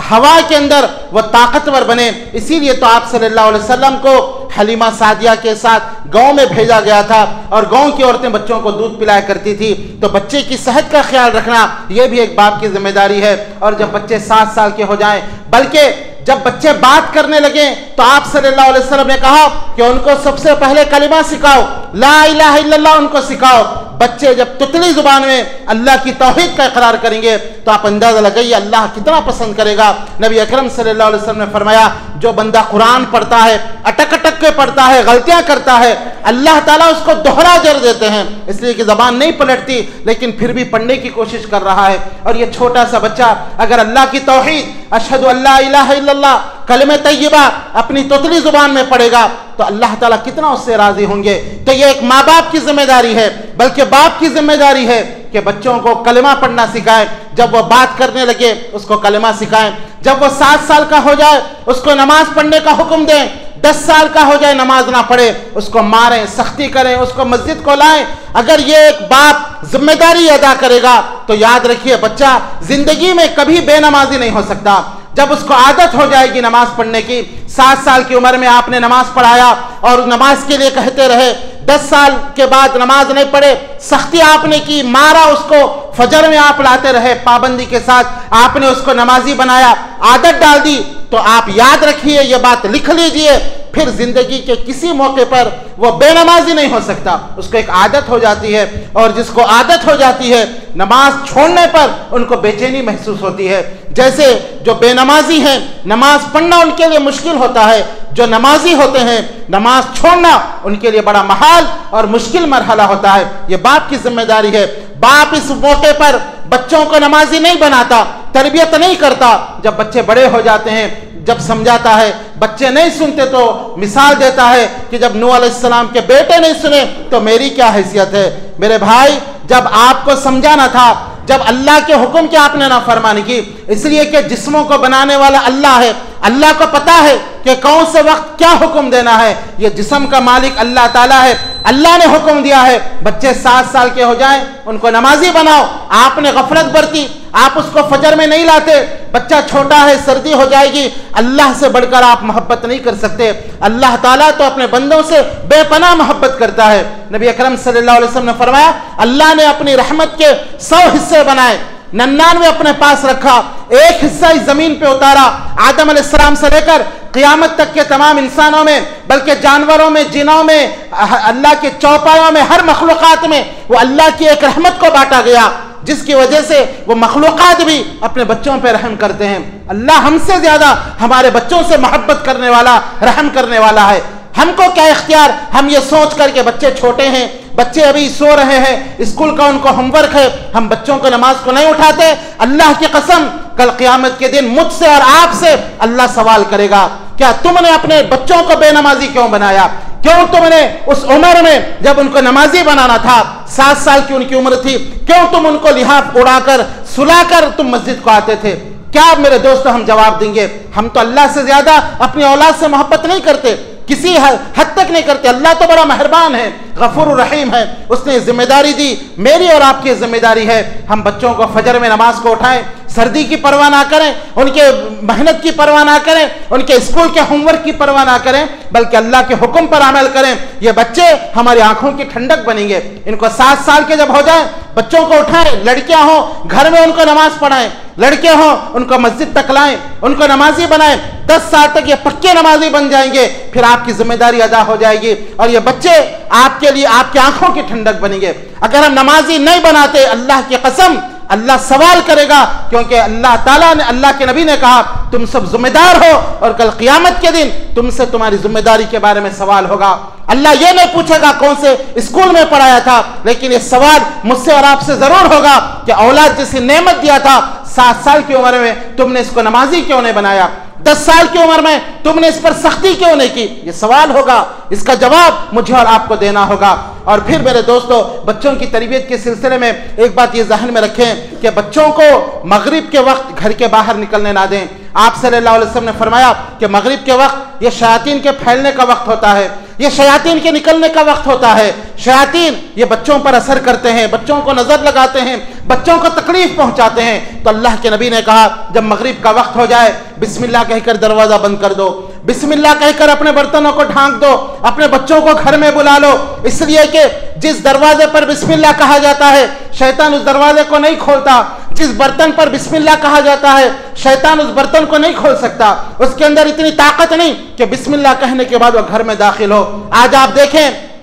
हवा के अंदर वो ताकतवर बने। इसीलिए तो आप सल्लल्लाहु अलैहि वसल्लम को हलीमा सादिया के साथ गांव में भेजा गया था और गांव की औरतें बच्चों को दूध पिलाया करती थी। तो बच्चे की सेहत का ख्याल रखना यह भी एक बाप की जिम्मेदारी है। और जब बच्चे 7 साल के हो जाएं, बल्कि जब बच्चे बात करने लगे तो आप सल्लल्लाहु अलैहि वसल्लम ने कहा कि उनको सबसे पहले कलिमा सिखाओ, ला इलाहा इल्लल्लाह उनको सिखाओ। बच्चे जब तुतली जुबान में अल्लाह की तौहीद का इकरार करेंगे तो आप अंदाजा लगाइए अल्लाह कितना पसंद करेगा। नबी अकरम सल्लल्लाहु अलैहि वसल्लम ने फरमाया, जो बंदा कुरान पढ़ता है, अटक अटक के पढ़ता है, गलतियां करता है, अल्लाह ताला उसको दोहरा अजर देते हैं। इसलिए कि जबान नहीं पलटती लेकिन फिर भी पढ़ने की कोशिश कर रहा है। और ये छोटा सा बच्चा अगर अल्लाह की तौहीद, अशहदु अल्ला इलाहा इल्लल्लाह, कलिमे तय्यबा अपनी तुतली जुबान में पढ़ेगा तो अल्लाह ताला कितना उससे राजी होंगे। तो ये एक माँ बाप की जिम्मेदारी है, बल्कि बाप की जिम्मेदारी है कि बच्चों को कलिमा पढ़ना सिखाएं। जब वो बात करने लगे उसको कलिमा सिखाएं। जब वो 7 साल का हो जाए उसको नमाज पढ़ने का हुक्म दें। 10 साल का हो जाए नमाज ना पढ़े उसको मारें, सख्ती करें, उसको मस्जिद को लाएं। अगर ये एक बाप जिम्मेदारी अदा करेगा तो याद रखिए बच्चा जिंदगी में कभी बेनमाजी नहीं हो सकता। जब उसको आदत हो जाएगी नमाज पढ़ने की, 7 साल की उम्र में आपने नमाज पढ़ाया और नमाज के लिए कहते रहे, 10 साल के बाद नमाज नहीं पढ़े, सख्ती आपने की, मारा उसको, फजर में आप लाते रहे, पाबंदी के साथ आपने उसको नमाजी बनाया, आदत डाल दी, तो आप याद रखिए, ये बात लिख लीजिए, फिर जिंदगी के किसी मौके पर वो बेनमाजी नहीं हो सकता। उसको एक आदत हो जाती है और जिसको आदत हो जाती है नमाज छोड़ने पर उनको बेचैनी महसूस होती है। जैसे जो बेनमाजी हैं नमाज पढ़ना उनके लिए मुश्किल होता है, जो नमाजी होते हैं नमाज छोड़ना उनके लिए बड़ा महाल और मुश्किल मरहला होता है। ये बाप की जिम्मेदारी है। बाप इस मौके पर बच्चों को नमाजी नहीं बनाता, तरबियत नहीं करता। जब बच्चे बड़े हो जाते हैं, जब समझाता है, बच्चे नहीं सुनते तो मिसाल देता है कि जब नूह अलैहिस्सलाम के बेटे नहीं सुने तो मेरी क्या हैसियत है। मेरे भाई, जब आपको समझाना था, जब अल्लाह के हुक्म की आपने नाफरमानी की, इसलिए कि जिस्मों को बनाने वाला अल्लाह है। अल्लाह को पता है कि कौन से वक्त क्या हुक्म देना है। ये जिस्म का मालिक अल्लाह ताला है। अल्लाह ने हुक्म दिया है बच्चे 7 साल के हो जाएं उनको नमाजी बनाओ। आपने गफलत बरती, आप उसको फजर में नहीं लाते, बच्चा छोटा है, सर्दी हो जाएगी। अल्लाह से बढ़कर आप मोहब्बत नहीं कर सकते। अल्लाह ताला तो अपने बंदों से बेपनाह मोहब्बत करता है। नबी अकरम सल्लल्लाहु अलैहि वसल्लम ने फरमाया, अल्लाह ने अपनी रहमत के 100 हिस्से बनाए, 99 अपने पास रखा, एक हिस्सा इस जमीन पे उतारा। आदम अलैहिस्सलाम से लेकर क़यामत तक के तमाम इंसानों में, बल्कि जानवरों में, जिनों में, अल्लाह के चौपायों में, हर मखलूक़ात में वो अल्लाह की एक रहमत को बांटा गया, जिसकी वजह से वो मखलूक़ात भी अपने बच्चों पर रहम करते हैं। अल्लाह हमसे ज्यादा हमारे बच्चों से मोहब्बत करने वाला, रहम करने वाला है। हमको क्या इख्तियार, हम ये सोच कर के बच्चे छोटे हैं, बच्चे अभी सो रहे हैं, स्कूल का उनको होमवर्क है, हम बच्चों को नमाज को नहीं उठाते। अल्लाह की कसम, कल क़यामत के दिन मुझसे और आपसे अल्लाह सवाल करेगा, क्या तुमने अपने बच्चों को बेनमाजी क्यों बनाया? क्यों तुमने उस उम्र में जब उनको नमाजी बनाना था, 7 साल की उनकी उम्र थी, क्यों तुम उनको लिहाफ उड़ाकर सुलाकर तुम मस्जिद को आते थे? क्या मेरे दोस्तों हम जवाब देंगे? हम तो अल्लाह से ज्यादा अपनी औलाद से मोहब्बत नहीं करते, किसी हद तक नहीं करते। अल्लाह तो बड़ा मेहरबान है, गफूर रहीम है, उसने जिम्मेदारी दी, मेरी और आपकी जिम्मेदारी है हम बच्चों को फजर में नमाज को उठाएं, सर्दी की परवाह ना करें, उनके मेहनत की परवाह ना करें, उनके स्कूल के होमवर्क की परवाह ना करें, बल्कि अल्लाह के हुक्म पर अमल करें। ये बच्चे हमारी आंखों की ठंडक बनेंगे। इनको 7 साल के जब हो जाए बच्चों को उठाएं, लड़कियां हो घर में उनको नमाज पढ़ाएं, लड़के हो उनको मस्जिद तक लाएं, उनको नमाजी बनाएं। 10 साल तक ये पक्के नमाजी बन जाएंगे, फिर आपकी जिम्मेदारी अदा हो जाएगी और ये बच्चे आपके लिए आपकी आंखों की ठंडक बनेंगे। अगर हम नमाजी नहीं बनाते, अल्लाह की कसम अल्लाह सवाल करेगा, क्योंकि अल्लाह ताला ने, अल्लाह के नबी ने कहा तुम सब जिम्मेदार हो और कल क़ियामत के दिन तुमसे तुम्हारी जिम्मेदारी के बारे में सवाल होगा। अल्लाह ये नहीं पूछेगा कौन से स्कूल में पढ़ाया था, लेकिन ये सवाल मुझसे और आपसे जरूर होगा कि औलाद जिसे नेमत दिया था, 7 साल की उम्र में तुमने इसको नमाजी क्यों नहीं बनाया, 10 साल की उम्र में तुमने इस पर सख्ती क्यों नहीं की। ये सवाल होगा, इसका जवाब मुझे और आपको देना होगा। और फिर मेरे दोस्तों, बच्चों की तरबियत के सिलसिले में एक बात ये जहन में रखें कि बच्चों को मगरिब के वक्त घर के बाहर निकलने ना दें। आप सल्लल्लाहु अलैहि वसल्लम ने फरमाया कि मगरिब के वक्त ये शयातीन के फैलने का वक्त होता है, ये शयातीन के निकलने का वक्त होता है। शयातीन ये बच्चों पर असर करते हैं, बच्चों को नजर लगाते हैं, बच्चों को तकलीफ पहुंचाते हैं। तो अल्लाह के नबी ने कहा, जब मगरिब का वक्त हो जाए बिस्मिल्लाह कहकर दरवाजा बंद कर दो, बिस्मिल्लाह कहकर अपने बर्तनों को ढांक दो, अपने बच्चों को घर में बुला लो। इसलिए कि जिस दरवाजे पर बिस्मिल्लाह कहा जाता है, शैतान उस दरवाजे को नहीं खोलता। जिस बर्तन पर बिस्मिल्लाह कहा जाता है, शैतान उस बर्तन को नहीं खोल सकता। उसके अंदर इतनी ताकत नहीं कि बिस्मिल्लाह कहने के बाद वो घर में दाखिल हो। आज आप देखें,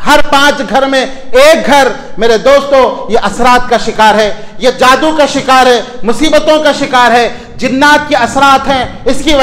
हर 5 घर में एक घर मेरे दोस्तों ये असरात का शिकार है, ये जादू का शिकार है, मुसीबतों का शिकार है, जिन्नात के असरात हैं। इसकी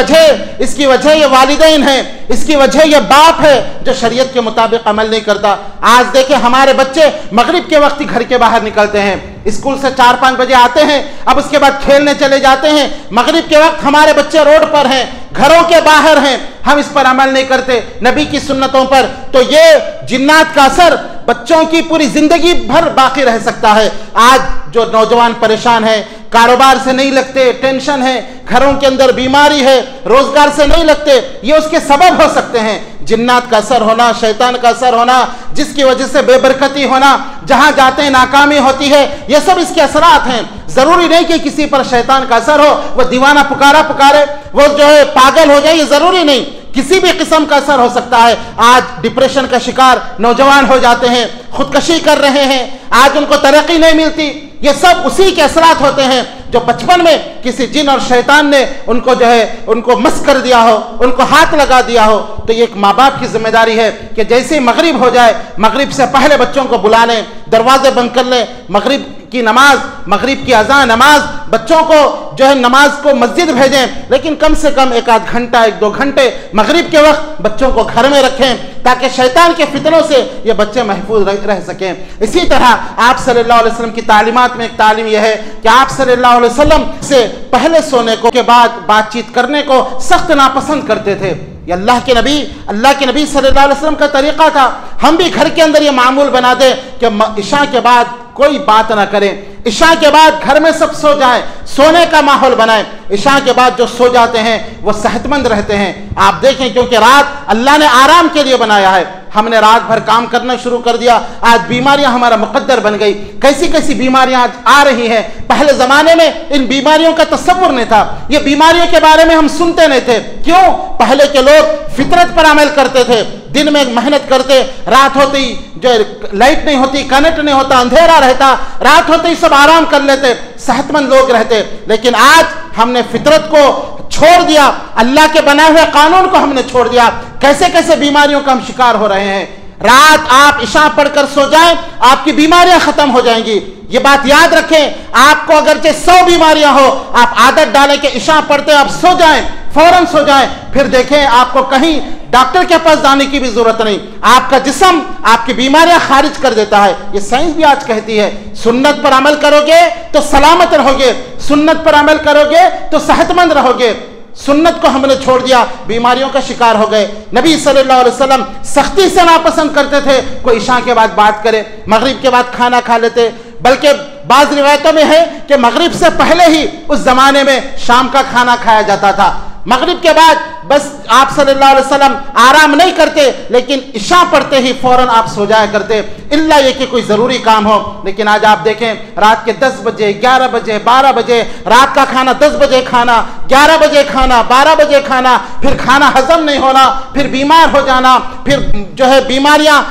वजह ये वालिदैन हैं, इसकी वजह ये बाप है जो शरीयत के मुताबिक अमल नहीं करता। आज देखें, हमारे बच्चे मगरिब के वक्त ही घर के बाहर निकलते हैं, स्कूल से 4-5 बजे आते हैं, अब उसके बाद खेलने चले जाते हैं। मगरिब के वक्त हमारे बच्चे रोड पर हैं, घरों के बाहर हैं, हम इस पर अमल नहीं करते, नबी की सुन्नतों पर। तो ये जिन्नात का असर बच्चों की पूरी जिंदगी भर बाकी रह सकता है। आज जो नौजवान परेशान है, कारोबार से नहीं लगते, टेंशन है, घरों के अंदर बीमारी है, रोजगार से नहीं लगते, ये उसके सबब हो सकते हैं। जिन्नात का असर होना, शैतान का असर होना, जिसकी वजह से बेबरकती होना, जहां जाते हैं नाकामी होती है, ये सब इसके असरात हैं। जरूरी नहीं कि किसी पर शैतान का असर हो, वो दीवाना पुकारे, वो जो है पागल हो जाए, ये जरूरी नहीं, किसी भी किस्म का असर हो सकता है। आज डिप्रेशन का शिकार नौजवान हो जाते हैं, खुदकशी कर रहे हैं, आज उनको तरक्की नहीं मिलती। ये सब उसी के असरात होते हैं जो बचपन में किसी जिन और शैतान ने उनको जो है उनको मस कर दिया हो, उनको हाथ लगा दिया हो। तो ये एक माँ बाप की जिम्मेदारी है कि जैसे ही मगरिब हो जाए, मगरिब से पहले बच्चों को बुला लें, दरवाजे बंद कर लें, मगरिब की नमाज, मगरिब की अज़ान नमाज, बच्चों को जो है नमाज को मस्जिद भेजें, लेकिन कम से कम 1-8 घंटा 1-2 घंटे मगरिब के वक्त बच्चों को घर में रखें, ताकि शैतान के फितनों से ये बच्चे महफूज रह सकें। इसी तरह आप सल्लल्लाहु अलैहि वसल्लम की तालीमात में एक तालीम यह है कि आप सल्लल्लाहु अलैहि वसल्लम से पहले सोने को के बाद बातचीत करने को सख्त नापसंद करते थे। ये अल्लाह के नबी सल्लल्लाहु अलैहि वसल्लम का तरीका था। हम भी घर के अंदर ये मामूल बना दें कि इशा के बाद कोई बात ना करें, इशा के बाद घर में सब सो जाएं, सोने का माहौल बनाएं। इशा के बाद जो सो जाते हैं वो सेहतमंद रहते हैं। आप देखें, क्योंकि रात अल्लाह ने आराम के लिए बनाया है, हमने रात भर काम करना शुरू कर दिया, आज बीमारियां हमारा मुकद्दर बन गई। कैसी कैसी बीमारियां आज आ रही हैं, पहले जमाने में इन बीमारियों का तस्वुर नहीं था, ये बीमारियों के बारे में हम सुनते नहीं थे। क्यों? पहले के लोग फितरत पर अमल करते थे, दिन में मेहनत करते, रात होते ही जो लाइट नहीं होती, कनेक्ट नहीं होता, अंधेरा रहता, रात होते ही सब आराम कर लेते, सेहतमंद लोग रहते। लेकिन आज हमने फितरत को छोड़ दिया, अल्लाह के बनाए हुए कानून को हमने छोड़ दिया। कैसे कैसे बीमारियों का हम शिकार हो रहे हैं। रात आप इशा पढ़कर सो जाएं, आपकी बीमारियां खत्म हो जाएंगी। ये बात याद रखें, आपको अगर 100 बीमारियां हो, आप आदत डालें कि इशा पढ़ते आप सो जाएं, फौरन सो जाएं, फिर देखें आपको कहीं डॉक्टर के पास जाने की भी जरूरत नहीं, आपका जिस्म आपकी बीमारियां खारिज कर देता है। ये साइंस भी आज कहती है। सुन्नत पर अमल करोगे तो सलामत रहोगे, सुन्नत पर अमल करोगे तो सेहतमंद रहोगे। सुन्नत को हमने छोड़ दिया, बीमारियों का शिकार हो गए। नबी सल्लल्लाहु अलैहि वसल्लम सख्ती से नापसंद करते थे कोई इशा के बाद बात करे, मगरिब के बाद खाना खा लेते, बल्कि बाज़ रिवायतों में है कि मगरिब से पहले ही उस जमाने में शाम का खाना खाया जाता था। मगरिब के बाद बस आप सल्लल्लाहु अलैहि वसल्लम आराम नहीं करते, लेकिन इशा पढ़ते ही फौरन आप सो जाया करते, इल्ला ये कि कोई ज़रूरी काम हो। लेकिन आज आप देखें, रात के 10 बजे, 11 बजे, 12 बजे, रात का खाना 10 बजे खाना, 11 बजे खाना, 12 बजे खाना, फिर खाना हजम नहीं होना, फिर बीमार हो जाना, फिर जो है बीमारियां,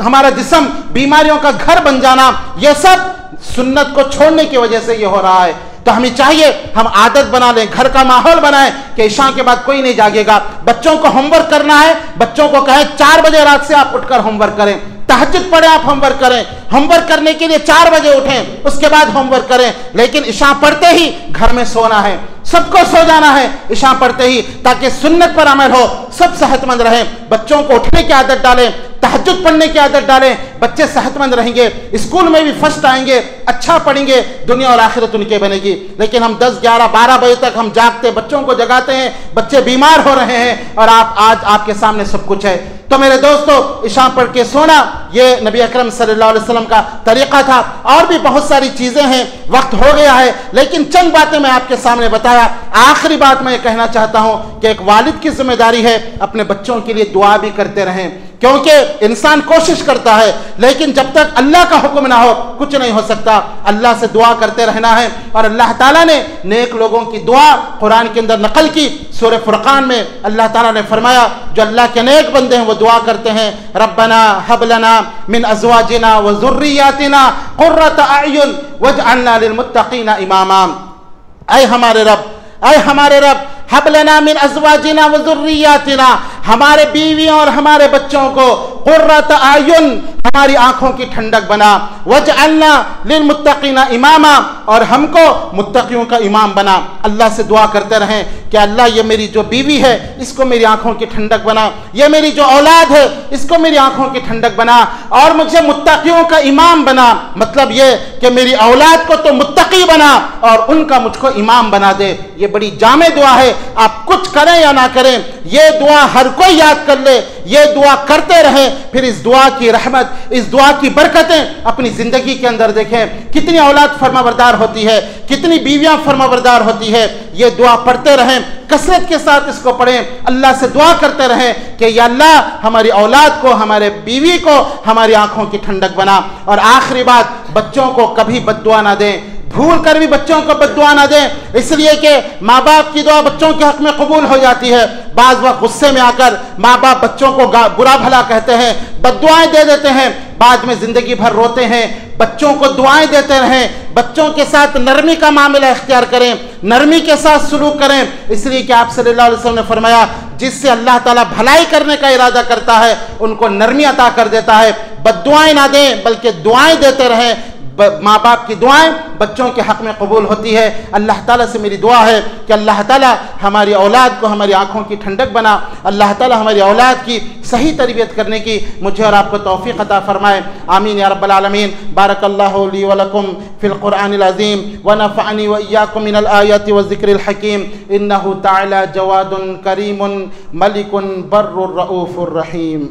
हमारा जिस्म बीमारियों का घर बन जाना, यह सब सुन्नत को छोड़ने की वजह से ये हो रहा है। तो हमें चाहिए हम आदत बना लें, घर का माहौल बनाएं कि इशा के बाद कोई नहीं जागेगा। बच्चों को होमवर्क करना है, बच्चों को कहें 4 बजे रात से आप उठकर होमवर्क करें, तहज्जुद पढ़ें, आप होमवर्क करें, होमवर्क करने के लिए 4 बजे उठें, उसके बाद होमवर्क करें। लेकिन इशा पढ़ते ही घर में सोना है, सबको सो जाना है इशा पढ़ते ही, ताकि सुन्नत पर अमल हो, सब सेहतमंद रहें। बच्चों को उठने की आदत डालें, तहज्जुद पढ़ने की आदत डालें, बच्चे सेहतमंद रहेंगे, स्कूल में भी फर्स्ट आएंगे, अच्छा पढ़ेंगे, दुनिया और आखिरत उनके बनेगी। लेकिन हम 10, 11, 12 बजे तक हम जागते बच्चों को जगाते हैं, बच्चे बीमार हो रहे हैं और आज आपके सामने सब कुछ है। तो मेरे दोस्तों, इशा पढ़ के सोना ये नबी अकरम सल्लल्लाहु अलैहि वसल्लम का तरीका था। और भी बहुत सारी चीजें हैं, वक्त हो गया है, लेकिन चंद बातें मैं आपके सामने बताया। आखिरी बात मैं कहना चाहता हूं कि एक वालिद की जिम्मेदारी है अपने बच्चों के लिए दुआ भी करते रहें, क्योंकि इंसान कोशिश करता है, लेकिन जब तक अल्लाह का हुक्म ना हो कुछ नहीं हो सकता। अल्लाह से दुआ करते रहना है। और अल्लाह ताला ने नेक लोगों की दुआ कुरान के अंदर नकल की। सूरह फुरकान में अल्लाह ताला ने फरमाया, जो अल्लाह के नेक बंदे हैं वो दुआ करते हैं, रब्बना हब लना मिन अज़वाजिना व ज़ुर्रिय्यातिना क़ुर्रत अयुन वजअलना लिलमुत्तक़ीना इमामा। ऐ हमारे रब, हब लना मिन अज़वाजिना व ज़ुर्रिय्यातिना, हमारे बीवियों और हमारे बच्चों को क़ुर्रत अयुन, हमारी आंखों की ठंडक बना, वजअलना लिलमुत्तक़ीना इमामा, और हमको मुत्तक़ियों का इमाम बना। अल्लाह से दुआ करते रहें कि अल्लाह ये मेरी जो बीवी है इसको मेरी आंखों की ठंडक बना, ये मेरी जो औलाद है इसको मेरी आंखों की ठंडक बना, और मुझे मुत्तक़ियों का इमाम बना। मतलब ये कि मेरी औलाद को तो मुत्तक़ी बना और उनका मुझको इमाम बना दे। ये बड़ी जामे दुआ है, आप कुछ करें या ना करें, ये दुआ हर कोई याद कर ले, ये दुआ करते रहे, फिर इस दुआ की रहमत, इस दुआ की बरकतें अपनी जिंदगी के अंदर देखें। कितनी औलाद फरमाबरदार होती है, कितनी बीवियां फरमाबरदार होती है। ये दुआ पढ़ते रहें, कसरत के साथ इसको पढ़ें, अल्लाह से दुआ करते रहें कि या अल्लाह हमारी औलाद को, हमारे बीवी को हमारी आंखों की ठंडक बना। और आखिरी बात, बच्चों को कभी बद्दुआ ना दें, भूल कर भी बच्चों को बद्दुआ ना दें, इसलिए कि माँ बाप की दुआ बच्चों के हक में कबूल हो जाती है। बाज़ वक्त गुस्से में आकर माँ बाप बच्चों को बुरा भला कहते हैं, बद्दुआएं दे देते हैं, बाद में जिंदगी भर रोते हैं। बच्चों को दुआएं देते रहें, बच्चों के साथ नरमी का मामला इख्तियार करें, नरमी के साथ सलूक करें, इसलिए कि आप सल्लल्लाहु अलैहि वसल्लम ने फरमाया, जिससे अल्लाह ताला भलाई करने का इरादा करता है उनको नरमी अता कर देता है। बद्दुआएं ना दें बल्कि दुआएं देते रहें। माँ बाप की दुआएं बच्चों के हक में कबूल होती है। अल्लाह ताला से मेरी दुआ है कि अल्लाह ताला हमारी औलाद को हमारी आंखों की ठंडक बना, अल्लाह ताला हमारी औलाद की सही तरबियत करने की मुझे और आपको तौफीक अता फरमाए। आमीन या रब्बल आलमीन। बारकल्लाहु ली व लकुम फिल कुरआनिल अज़ीम व नफ़अनी व इय्याकुम मिनल आयाति व ज़िक्रिल हकीम। इन्नहु तआला जवादुन करीमुन मलिकुन बर्रुर रऊफुर रहीम।